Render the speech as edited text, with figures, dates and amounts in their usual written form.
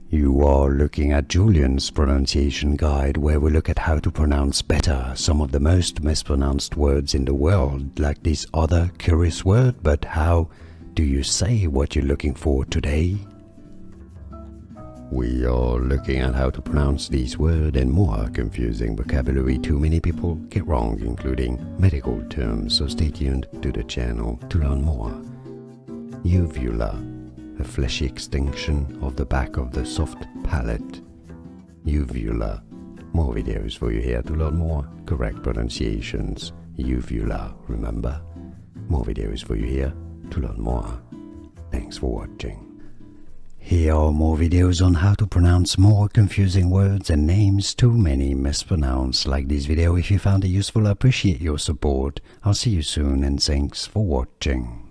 You are looking at Julian's pronunciation guide, where we look at how to pronounce better some of the most mispronounced words in the world, like this other curious word. But how do you say what you're looking for today? We are looking at how to pronounce these words and more confusing vocabulary too many people get wrong, including medical terms, so stay tuned to the channel to learn more. Uvula, a fleshy extension of the back of the soft palate. Uvula. More videos for you here to learn more correct pronunciations. Uvula, remember? More videos for you here to learn more. Thanks for watching. Here are more videos on how to pronounce more confusing words and names too many mispronounced. Like this video if you found it useful. I appreciate your support. I'll see you soon and thanks for watching.